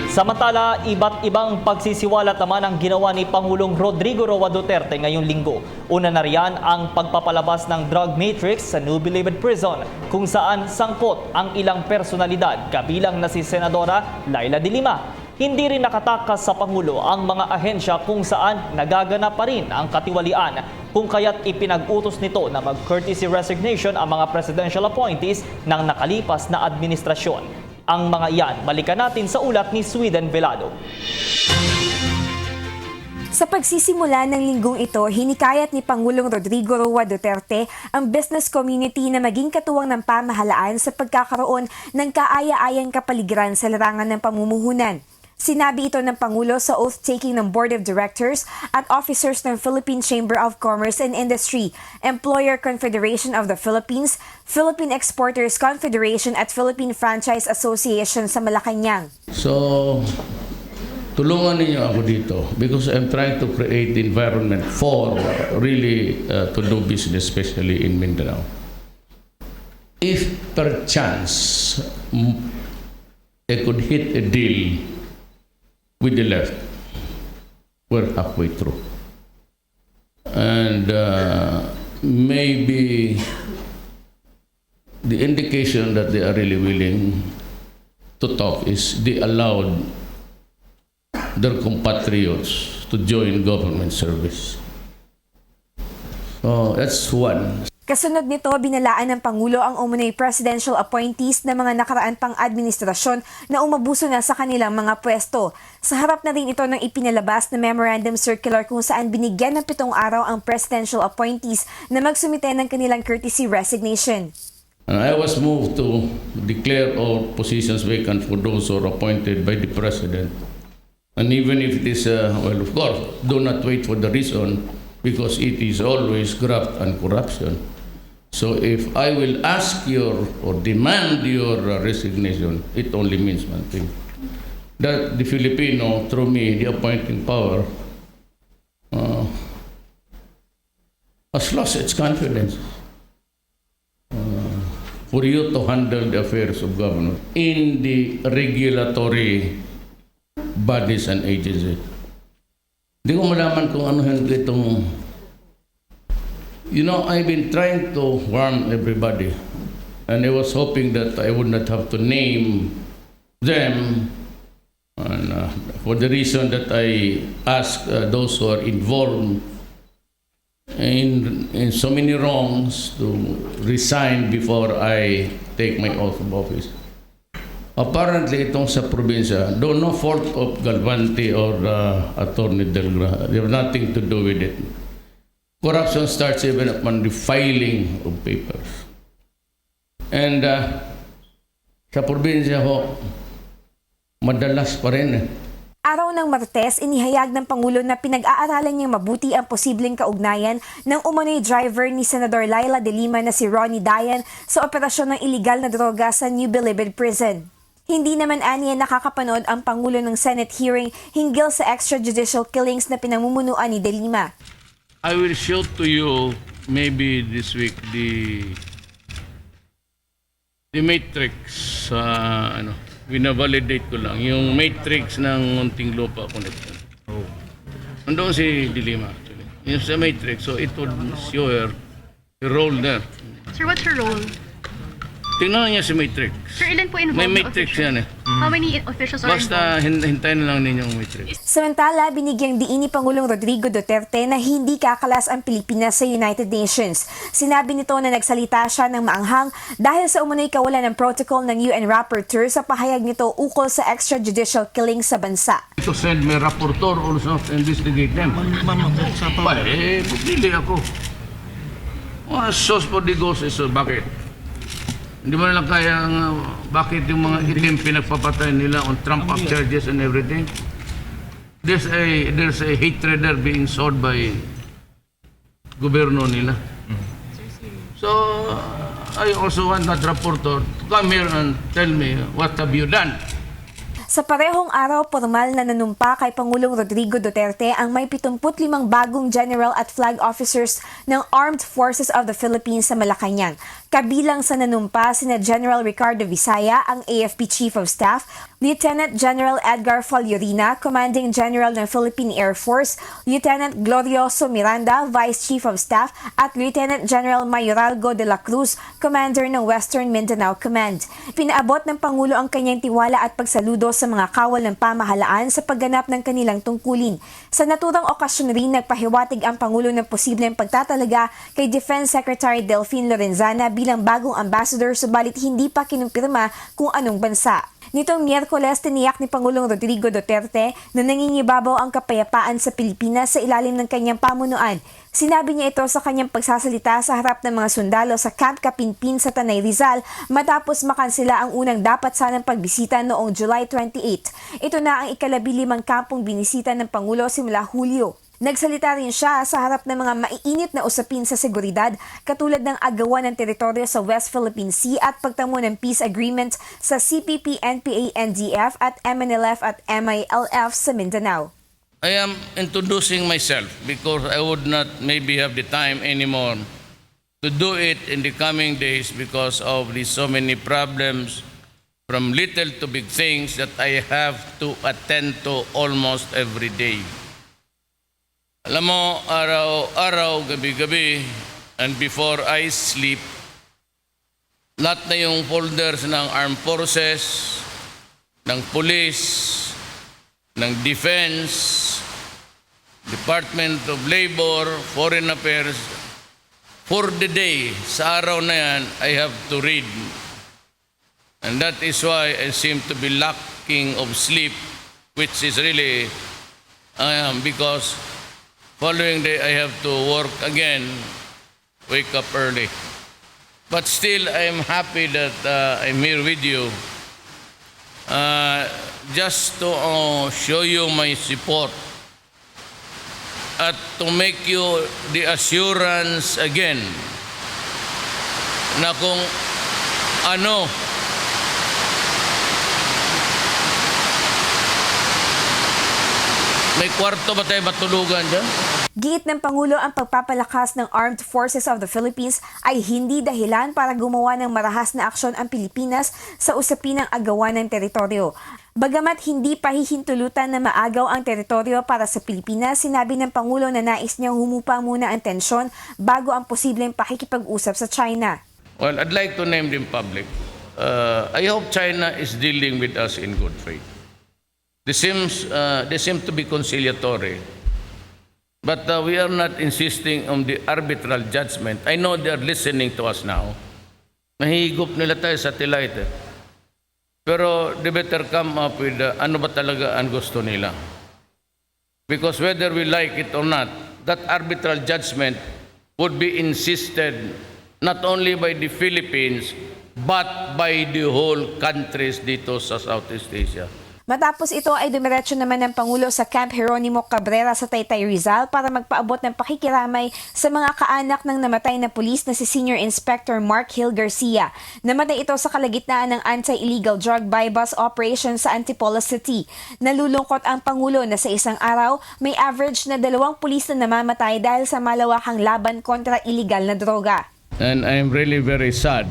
Samantala, iba't ibang pagsisiwalat naman ang ginawa ni Pangulong Rodrigo Roa Duterte ngayong linggo. Una na riyan ang pagpapalabas ng drug matrix sa New Bilibid Prison kung saan sangkot ang ilang personalidad kabilang na si Senadora Laila de Lima. Hindi rin nakatakas sa Pangulo ang mga ahensya kung saan nagaganap pa rin ang katiwalian kung kaya't ipinag-utos nito na mag-courtesy resignation ang mga presidential appointees ng nakalipas na administrasyon. Ang mga iyan, balikan natin sa ulat ni Sweden Velado. Sa pagsisimula ng linggong ito, hinikayat ni Pangulong Rodrigo Roa Duterte ang business community na maging katuwang ng pamahalaan sa pagkakaroon ng kaaya-ayang kapaligiran sa larangan ng pamumuhunan. Sinabi ito ng Pangulo sa oath-taking ng Board of Directors at officers ng Philippine Chamber of Commerce and Industry, Employer Confederation of the Philippines, Philippine Exporters Confederation at Philippine Franchise Association sa Malacanang. So, tulungan ninyo ako dito because I'm trying to create the environment for really to do business, especially in Mindanao. If perchance I could hit a deal with the left, we're halfway through. And maybe the indication that they are really willing to talk is they allowed their compatriots to join government service. So that's one. Kasunod nito, binalaan ng Pangulo ang umunay presidential appointees na mga nakaraan pang administrasyon na umabuso na sa kanilang mga pwesto. Sa harap na rin ito ng ipinalabas na memorandum circular kung saan binigyan ng 7 araw ang presidential appointees na magsumite ng kanilang courtesy resignation. I was moved to declare all positions vacant for those who are appointed by the President. And even if it is, well, of course, do not wait for the reason because it is always graft and corruption. So if I will ask your or demand your resignation, it only means one thing. That the Filipino, through me, the appointing power, has lost its confidence for you to handle the affairs of government in the regulatory bodies and agencies. Hindi ko malaman kung ano itong. You know, I've been trying to warn everybody, and I was hoping that I would not have to name them, and for the reason that I ask those who are involved in so many wrongs to resign before I take my oath of office. Apparently, itong sa probinsya, though no fault of Galvante or Attorney Delgra, they have nothing to do with it. Corruption starts even upon the filing of papers. And sa probinsya ho, madalas pa rin. Araw ng Martes, inihayag ng Pangulo na pinag-aaralan niyang mabuti ang posibleng kaugnayan ng umano'y driver ni Senador Laila de Lima na si Ronnie Dayan sa operasyon ng iligal na droga sa New Bilibid Prison. Hindi naman aniya nakakapanood ang Pangulo ng Senate hearing hinggil sa extrajudicial killings na pinamumunuan ni de Lima. I will show to you maybe this week the matrix, binavalidate ko lang yung matrix ng Muntinlupa connection. Nandoon si de Lima actually. Yung sa matrix, so it would show her the role there. Sir, what's her role? Tingnan niya si matrix. Sir, ilan po involved? May matrix yan eh. How many officials are Basta involved? hintayin na lang ninyo ang matrix. Samantala, binigyang diin ni Pangulong Rodrigo Duterte na hindi kakalas ang Pilipinas sa United Nations. Sinabi nito na nagsalita siya ng maanghang dahil sa umunoy kawalan ng protocol ng UN Rapporteur sa pahayag nito ukol sa extrajudicial killing sa bansa. To send me rapporteur also to investigate them. Pili ako. Sos po di ghost is bakit? Hindi mo lang kaya bakit yung mga itim pinagpapatay nila on trump-up charges and everything. There's a hatred there being sold by gobyerno nila. So, I also want that rapporteur to come here and tell me what have you done. Sa parehong araw, formal na nanumpa kay Pangulong Rodrigo Duterte ang may 75 bagong general at flag officers ng Armed Forces of the Philippines sa Malacanang. Kabilang sa nanumpa sina General Ricardo Visaya, ang AFP Chief of Staff, Lieutenant General Edgar Faljorina, Commanding General ng Philippine Air Force, Lieutenant Glorioso Miranda, Vice Chief of Staff, at Lieutenant General Mayoralgo de la Cruz, Commander ng Western Mindanao Command. Pinaabot ng Pangulo ang kanyang tiwala at pagsaludo sa mga kawal ng pamahalaan sa pagganap ng kanilang tungkulin. Sa naturang okasyon rin, nagpahiwatig ang Pangulo ng posibleng pagtatalaga kay Defense Secretary Delfin Lorenzana bilang bagong ambassador, subalit hindi pa kinumpirma kung anong bansa. Nitong Miyerkules, tiniyak ni Pangulong Rodrigo Duterte na nangingibabaw ang kapayapaan sa Pilipinas sa ilalim ng kanyang pamunuan. Sinabi niya ito sa kanyang pagsasalita sa harap ng mga sundalo sa Camp Kapinpin sa Tanay Rizal matapos makansela ang unang dapat sanang pagbisita noong July 28. Ito na ang ika-15 kampong binisita ng Pangulo simula Hulyo. Nagsalita rin siya sa harap ng mga maiinit na usapin sa seguridad katulad ng agawan ng teritoryo sa West Philippine Sea at pagtamo ng peace agreement sa CPP, NPA, NDF at MNLF at MILF sa Mindanao. I am introducing myself because I would not maybe have the time anymore to do it in the coming days because of the so many problems from little to big things that I have to attend to almost every day. Alam mo, araw-araw, gabi-gabi, and before I sleep, lahat na yung folders ng armed forces, ng police, ng defense, Department of Labor, Foreign Affairs, for the day, sa araw na yan, I have to read. And that is why I seem to be lacking of sleep, which is really, because following day, I have to work again, wake up early. But still, I am happy that I'm here with you just to show you my support at to make you the assurance again na kung ano may kwarto ba tayo matulugan dyan? Giit ng Pangulo, ang pagpapalakas ng Armed Forces of the Philippines ay hindi dahilan para gumawa ng marahas na aksyon ang Pilipinas sa usapin ng agawan ng teritoryo. Bagamat hindi pa hihintulutan na maagaw ang teritoryo para sa Pilipinas, sinabi ng Pangulo na nais niyang humupa muna ang tensyon bago ang posibleng pakikipag-usap sa China. Well, I'd like to name them public. I hope China is dealing with us in good faith. They seem to be conciliatory. But we are not insisting on the arbitral judgment. I know they are listening to us now. Nahihigop nila tayo sa satellite. Pero they better come up with ano ba talaga ang gusto nila. Because whether we like it or not, that arbitral judgment would be insisted not only by the Philippines, but by the whole countries dito sa Southeast Asia. Matapos ito ay dumiretso naman ng Pangulo sa Camp Jeronimo Cabrera sa Taytay Rizal para magpaabot ng pakikiramay sa mga kaanak ng namatay na pulis na si Senior Inspector Mark Hill Garcia. Namatay ito sa kalagitnaan ng anti-illegal drug buy-bust operation sa Antipolo City. Nalulungkot ang Pangulo na sa isang araw may average na 2 pulis na namamatay dahil sa malawakang laban kontra illegal na droga. And I am really very sad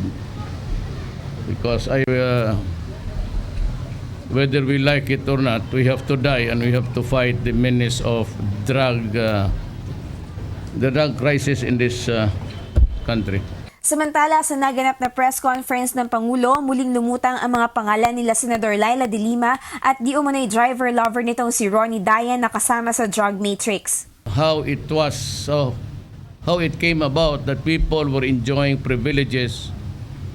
because whether we like it or not, we have to die and we have to fight the menace of the drug crisis in this country. Samantala, sa naganap na press conference ng Pangulo, muling lumutang ang mga pangalan nila Senador Laila de Lima at di umano'y driver lover nitong si Ronnie Dayan na kasama sa drug matrix. How it came about that people were enjoying privileges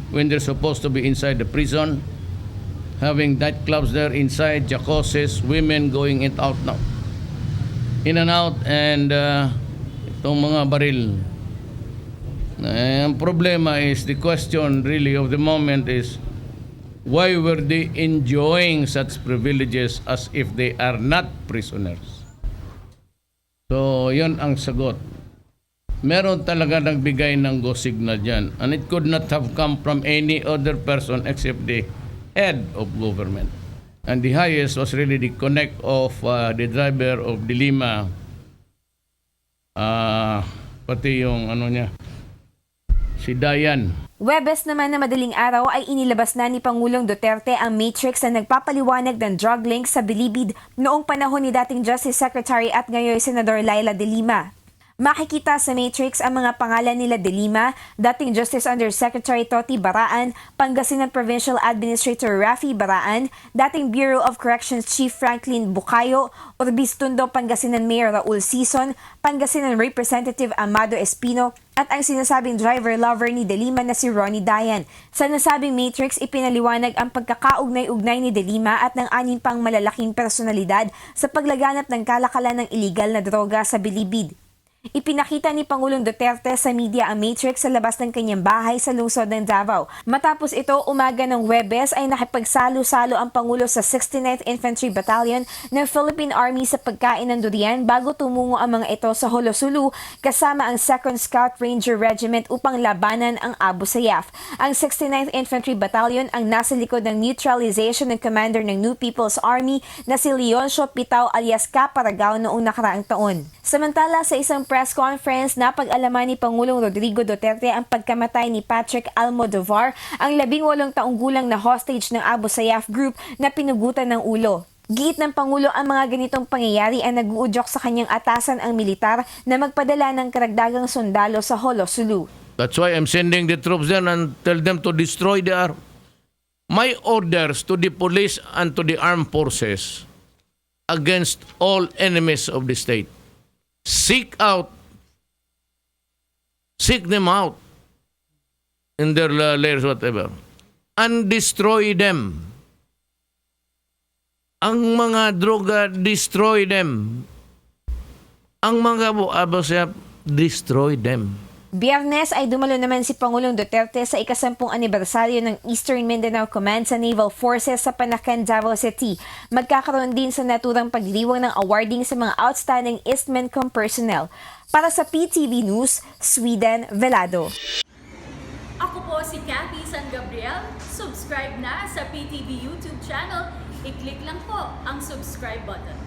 when they're supposed to be inside the prison, having nightclubs there inside, jacuzzis, women going in and out, and itong mga baril. Ang problema is, the question really of the moment is, why were they enjoying such privileges as if they are not prisoners? So, yun ang sagot. Meron talaga nagbigay ng go signal dyan, and it could not have come from any other person except the head of government. And the highest was really the connect of the driver of De Lima, pati yung ano niya, si Dayan. Webes naman na madaling araw ay inilabas na ni Pangulong Duterte ang matrix na nagpapaliwanag ng drug link sa Bilibid noong panahon ni dating Justice Secretary at ngayon Senador Laila De Lima. Makikita sa matrix ang mga pangalan nila De Lima, dating Justice Undersecretary Toti Baraan, Pangasinan Provincial Administrator Rafi Baraan, dating Bureau of Corrections Chief Franklin Bucayo, Urbistundo Pangasinan Mayor Raul Sison, Pangasinan Representative Amado Espino, at ang sinasabing driver-lover ni De Lima na si Ronnie Dayan. Sa nasabing matrix, ipinaliwanag ang pagkakaugnay-ugnay ni De Lima at ng 6 pang malalaking personalidad sa paglaganap ng kalakalan ng iligal na droga sa Bilibid. Ipinakita ni Pangulong Duterte sa media ang matrix sa labas ng kanyang bahay sa lungsod ng Davao. Matapos ito, umaga ng Huwebes ay nakipagsalo-salo ang Pangulo sa 69th Infantry Battalion ng Philippine Army sa pagkain ng durian bago tumungo ang mga ito sa Holosulu kasama ang 2nd Scout Ranger Regiment upang labanan ang Abu Sayyaf. Ang 69th Infantry Battalion ang nasa likod ng neutralization ng commander ng New People's Army na si Leoncio Pitao alias Caparagao noong nakaraang taon. Samantala sa isang press conference, napag-alaman ni Pangulong Rodrigo Duterte ang pagkamatay ni Patrick Almodovar, ang 18 taong gulang na hostage ng Abu Sayyaf Group na pinugutan ng ulo. Giit ng Pangulo ang mga ganitong pangyayari ay nag-uudyok sa kanyang atasan ang militar na magpadala ng karagdagang sundalo sa Holosulu. That's why I'm sending the troops there and tell them to destroy the arm. My orders to the police and to the armed forces against all enemies of the state. Seek them out in their lairs, whatever, and destroy them. Ang mga droga, destroy them. Ang mga abusap, destroy them. Biyernes ay dumalo naman si Pangulong Duterte sa ika-10 anibersaryo ng Eastern Mindanao Command sa Naval Forces sa Panacan, Davao City. Magkakaroon din sa naturang pagdiriwang ng awarding sa mga outstanding Eastmancom personnel. Para sa PTV News, Sweden Velado. Ako po si Cathy San Gabriel. Subscribe na sa PTV YouTube channel. I-click lang po ang subscribe button.